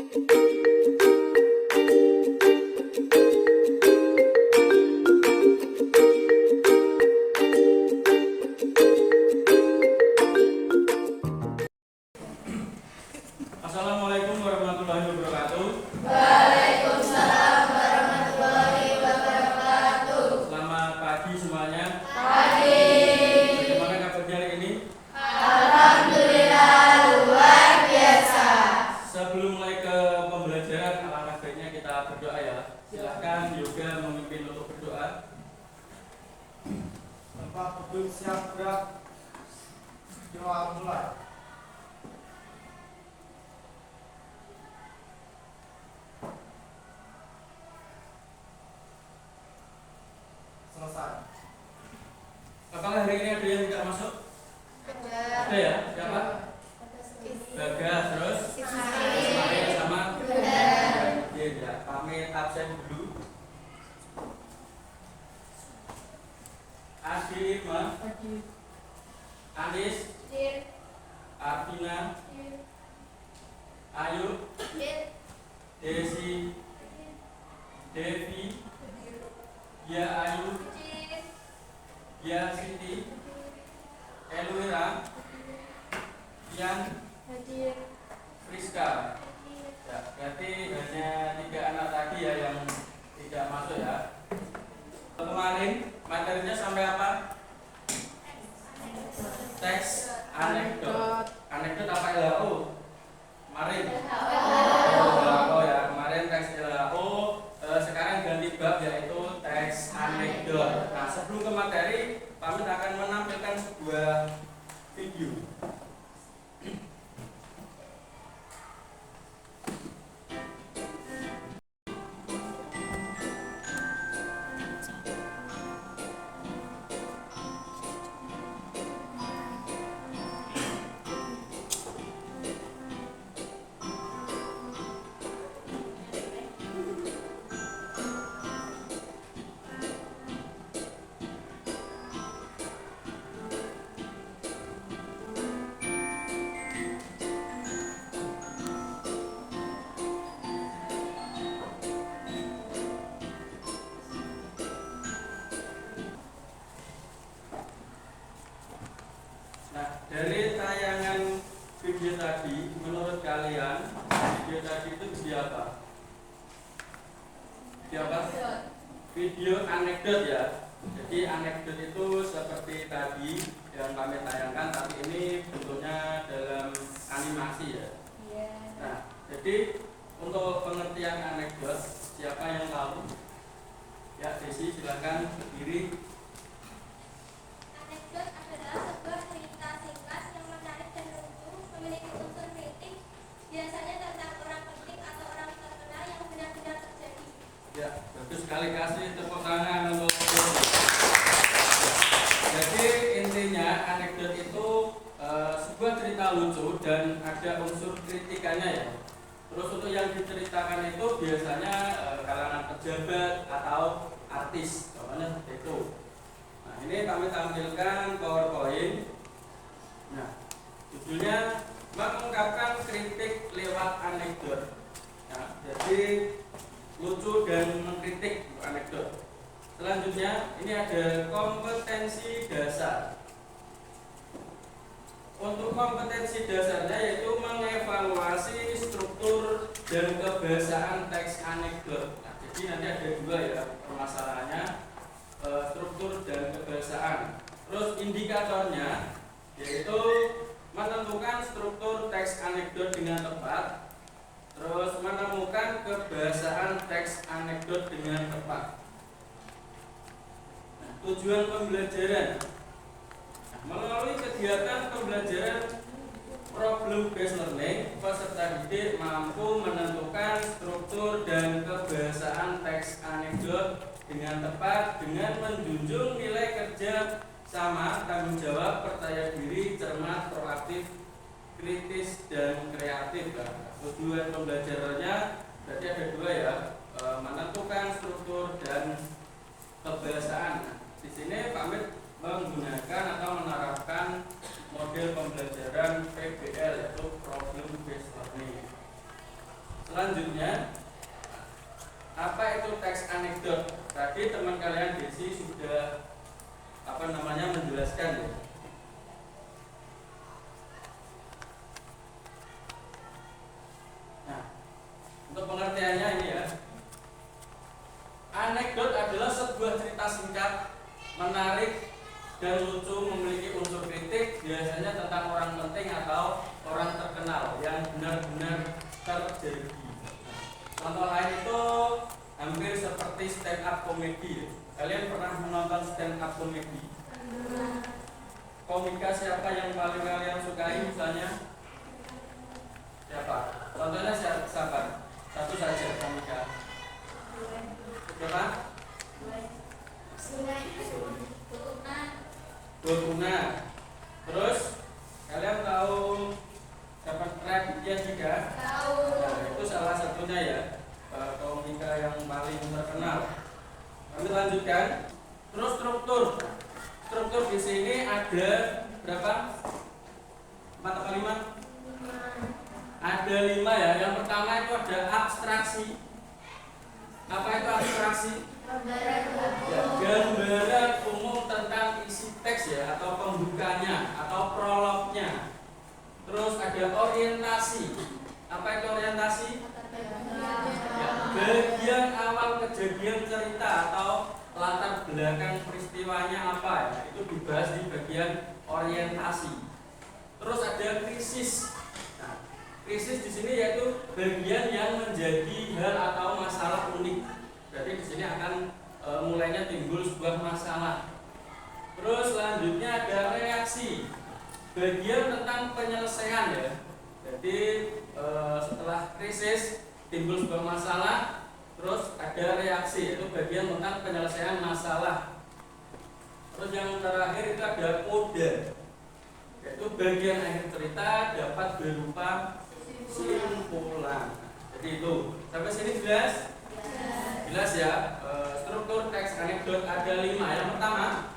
Assalamualaikum warahmatullahi wabarakatuh. Waalaikumsalam warahmatullahi wabarakatuh. Selamat pagi semuanya. Pagi. Bagaimana kabarnya hari ini? Alhamdulillah luar biasa. Sebelum mulai ke pembelajaran, alangkah baiknya kita berdoa ya. Silakan Yoga memimpin untuk berdoa. Tempat duduk siap gerak. Doa mulai. Selesai. Apakah hari ini ada yang tidak masuk? Ada ya? Siapa? Bagas, terus? Ismail sama? Iya ya. Pamit absen dulu. Adi Irma, Anis, Artina, Ayu, Desi, Devi, Ya Ayu, Ya Siti, Elwira, Ian, Friska. Ya, berarti hanya 3 anak tadi ya yang tidak masuk ya. Kemarin materinya sampai apa? Teks anekdot. Anekdot apa LHO? Kemarin. LHO ya, kemarin teks LHO. Sekarang ganti bab yaitu teks anekdot. Nah, sebelum ke materi, Pamit akan menampilkan sebuah video. Nah, dari tayangan video tadi, menurut kalian video tadi itu video apa? Video apa? Video anekdot ya. Jadi anekdot itu seperti tadi yang kami tayangkan, tapi ini bentuknya dalam animasi ya. Nah, jadi untuk pengertian anekdot, siapa yang tahu? Ya, Desi silakan berdiri. Anekdot adalah sebuah cerita singkat yang menarik dan lucu, memiliki unsur kritik, biasanya tentang orang penting atau orang terkenal yang benar-benar terjadi. Ya, bagus sekali, kasih tepuk tangan untuk Desi. Jadi intinya anekdot itu sebuah cerita lucu dan ada unsur kritikannya ya. Terus untuk yang diceritakan itu biasanya kalangan pejabat atau artis, contohnya seperti itu. Nah, ini kami tampilkan PowerPoint. Nah, judulnya mengungkapkan kritik lewat anekdot. Nah, jadi lucu dan mengkritik anekdot. Selanjutnya ini ada kompetensi dasar. Untuk kompetensi dasarnya yaitu mengevaluasi struktur dan kebahasaan teks anekdot. Nah, jadi nanti ada 2 ya permasalahannya, struktur dan kebahasaan. Terus indikatornya yaitu menentukan struktur teks anekdot dengan tepat. Terus menemukan kebahasaan teks anekdot dengan tepat. Nah, tujuan pembelajaran. Melalui kegiatan pembelajaran problem based learning, peserta didik mampu menentukan struktur dan kebahasaan teks anekdot dengan tepat dengan menjunjung nilai kerja sama, tanggung jawab, percaya diri, cermat, proaktif, kritis, dan kreatif. Tujuan pembelajarannya berarti ada 2 ya, menentukan struktur dan kebahasaan. Di sini Pamit menggunakan atau menerapkan model pembelajaran PBL yaitu problem based learning. Selanjutnya, apa itu teks anekdot? Tadi teman kalian Desi sudah menjelaskan ya. Nah, untuk pengertiannya ini ya. Anekdot adalah sebuah cerita singkat, menarik dan lucu, memiliki unsur kritik, biasanya tentang orang penting atau orang terkenal yang benar-benar terjadi. Contoh lain itu hampir seperti stand up comedy. Kalian pernah menonton stand up comedy? Komika siapa yang paling kalian sukai misalnya? Siapa? Contohnya siapa? Satu saja komika. Siapa? Dotuna. Terus kalian tahu siapa Raditya Dika? Tahu. Nah, itu salah satunya ya, komika yang paling terkenal. Kami lanjutkan. Terus struktur di sini ada berapa? 4 atau 5? Ada 5 ya. Yang pertama itu ada abstraksi. Apa itu abstraksi? Gambaran umum tentang isi teks ya, atau pembukanya atau prolognya. Terus ada orientasi. Apa itu orientasi? Ya, bagian awal kejadian cerita atau latar belakang peristiwanya apa ya, itu dibahas di bagian orientasi. Terus ada krisis. Nah, krisis di sini yaitu bagian yang menjadi hal atau masalah unik. Berarti di sini akan mulainya timbul sebuah masalah. Terus selanjutnya ada reaksi, bagian tentang penyelesaian ya. Jadi setelah krisis timbul sebuah masalah, terus ada reaksi, itu bagian tentang penyelesaian masalah. Terus yang terakhir itu ada koda, yaitu bagian akhir cerita dapat berupa simpulan. Jadi itu sampai sini jelas? Jelas ya. Struktur teks anekdot ada 5. Yang pertama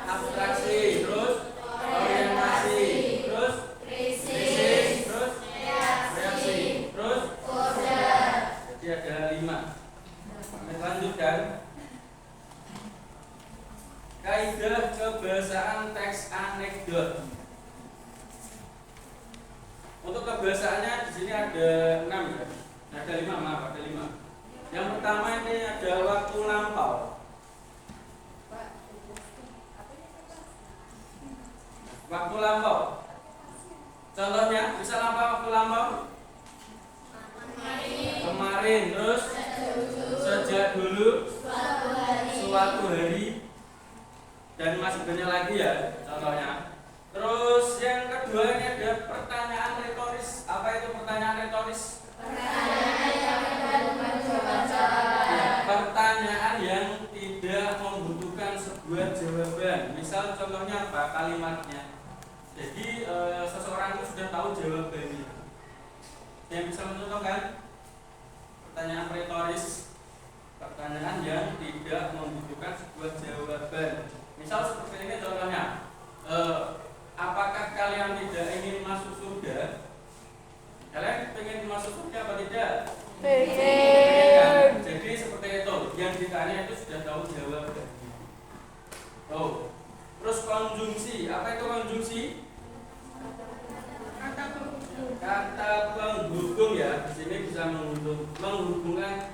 abstraksi, terus orientasi, terus krisis, terus reaksi, terus Koda. jadi ada 5. Kita lanjutkan. Kaidah kebahasaan teks anekdot. Untuk kebiasaannya di sini ada 6 ya. Ada 5, maaf, ada 5. Yang pertama ini ada waktu lampau. Waktu lampau. Contohnya, bisa lampau waktu lampau? Kemarin, terus sejak dulu, suatu hari, dan masih banyak lagi ya contohnya. Terus yang kedua ini ada pertanyaan retoris. Apa itu pertanyaan retoris? Pertanyaan yang tidak membutuhkan sebuah jawaban. Misal contohnya apa? Kalimatnya. Jadi seseorang itu sudah tahu jawabannya. Yang bisa mencontohkan pertanyaan retoris, pertanyaan yang tidak membutuhkan sebuah jawaban. Misal seperti ini contohnya. Apakah kalian tidak ingin masuk surga? Kalian ingin masuk surga apa tidak? Kan? Jadi seperti itu. Yang ditanya itu sudah tahu jawabannya. Oh. Terus konjungsi. Apa itu konjungsi? Kata penghubung ya. Di sini bisa menghubungkan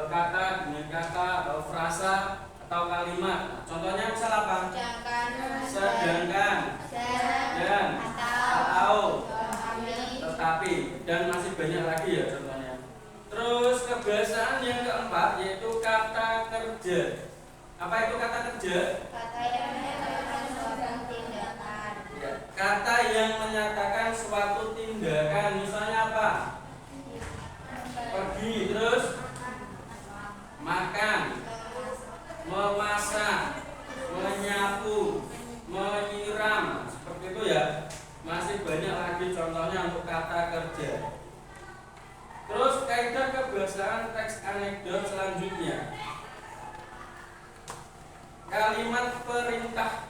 kata dengan kata, frasa atau kalimat. Nah, contohnya misal apa? Sedangkan, dan, atau, tetapi, dan masih banyak lagi ya contohnya. Terus kebiasaan yang keempat yaitu kata kerja. Apa itu kata kerja? Kata yang menyatakan suatu tindakan. Misalnya apa? Pergi, terus makan, memasak, menyapu, menyiram, seperti itu ya. Masih banyak lagi contohnya untuk kata kerja. Terus kaidah kebahasaan teks anekdot selanjutnya. Kalimat perintah.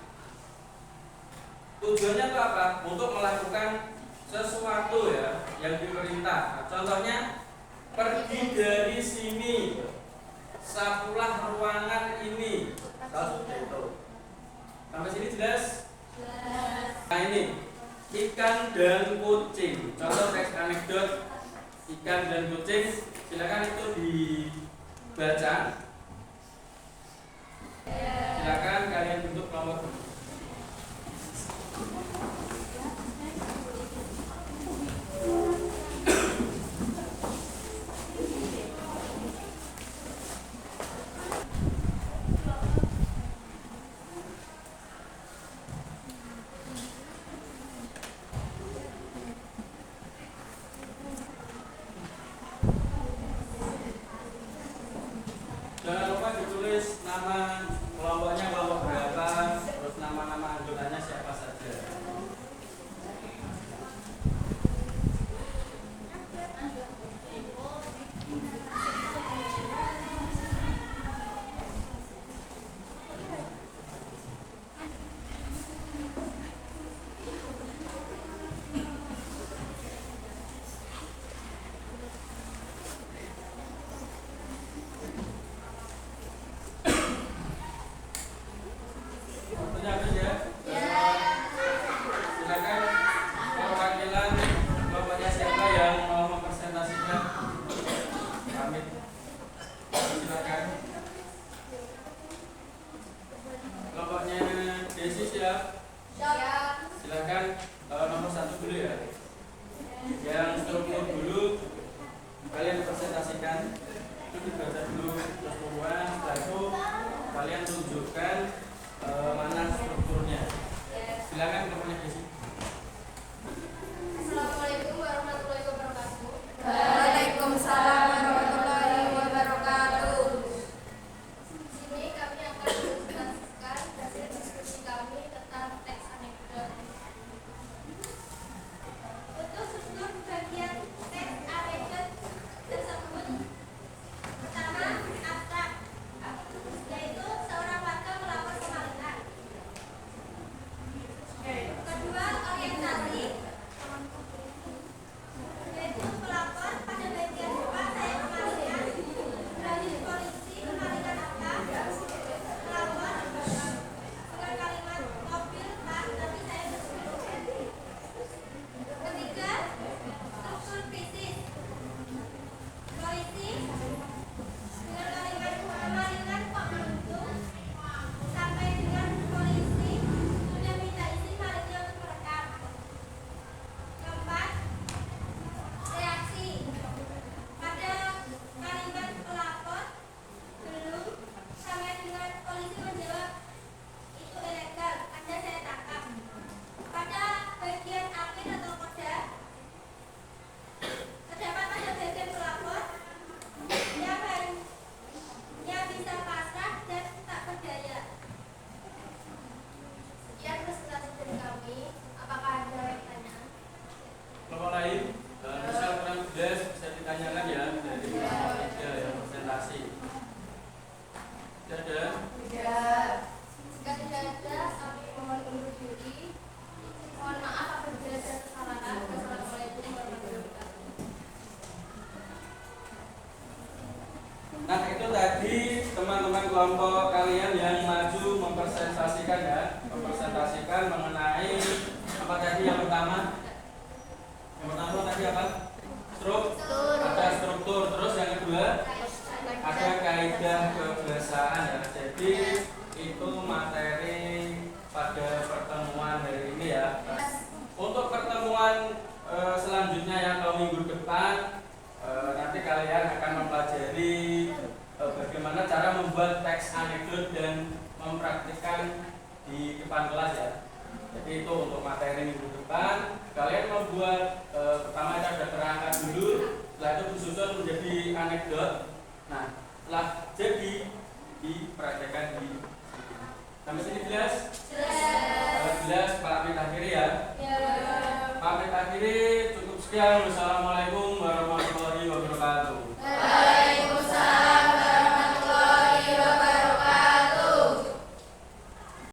Tujuannya itu apa? Untuk melakukan sesuatu ya yang diperintah. Nah, contohnya Pergi dari sini, sapulah ruangan ini. Seperti itu. Sampai sini jelas? Nah ini ikan dan kucing. Contoh teks anekdot ikan dan kucing. Silakan itu dibaca. Silakan kalian bentuk kelompok. Jangan lupa ditulis nama kelompoknya, kelompok berapa, terus nama-nama anggotanya siapa saja. Waktunya habis ya. Silakan perwakilan kelompoknya siapa yang mau mempresentasikan. Pamit. Silakan. Kelompoknya Desi siap. Silakan nomor 1 dulu ya. Yang struktur dulu kalian presentasikan. Itu dibaca dulu keseluruhan. Setelah itu kalian tunjukkan mana strukturnya. Silakan kelompoknya Desi. Assalamualaikum warahmatullahi wabarakatuh. Waalaikumsalam warahmatullahi wabarakatuh. Di sini kami akan menjelaskan hasil diskusi kami tentang teks anekdot. Untuk struktur bagian teks anekdot tersebut, pertama abstrak, yaitu seorang warga melapor kemalikan. Kedua orientasi, yaitu pelapor pada bagian depan saya kemalikan, beralih polisi kemalikan apa, pelapor dengan kalimat mobil pak tapi saya bersembunyi. Ketiga, struktur krisis, polisi dengan kalimat kemalikan kok beruntung, sampai dengan polisi sudah minta izin malingnya untuk merekam. Keempat, reaksi pada kalimat pelapor belum, sampai dengan polisi menjawab itu ilegal, Anda saya tangkap. Pada bagian akhir atau koda, terdapat pada bagian pelapor yang hanya bisa pasrah dan tak berdaya. Sekian presentasi dari kami. Apakah ada pertanyaan? Kelompok lain misal kurang jelas bisa ditanyakan ya dari kelompok 3 yang presentasi. Tidak ada? Jika tidak ada, kami mohon undur diri. Mohon maaf apabila ada kesalahan. Wassalamualaikum warahmatullahi wabarakatuh. Nah itu tadi teman-teman kelompok kalian yang maju mempresentasikan ya, mempresentasikan mengenai apa tadi yang pertama? Yang pertama tadi apa? Ada struktur. Terus yang kedua ada kaidah kebahasaan ya. Jadi itu materi pada pertemuan hari ini ya. Untuk pertemuan selanjutnya yang ke minggu depan nanti kalian akan mempelajari bagaimana cara membuat teks anekdot dan mempraktikkan di depan kelas ya. Jadi itu untuk materi minggu depan. Kalian membuat pertama itu ada kerangka dulu, setelah itu disusun menjadi anekdot. Nah, setelah jadi dipraktekkan di sini. Sampai sini jelas? Jelas, pamit akhiri ya. Pamit akhiri cukup sekian. Wassalamualaikum.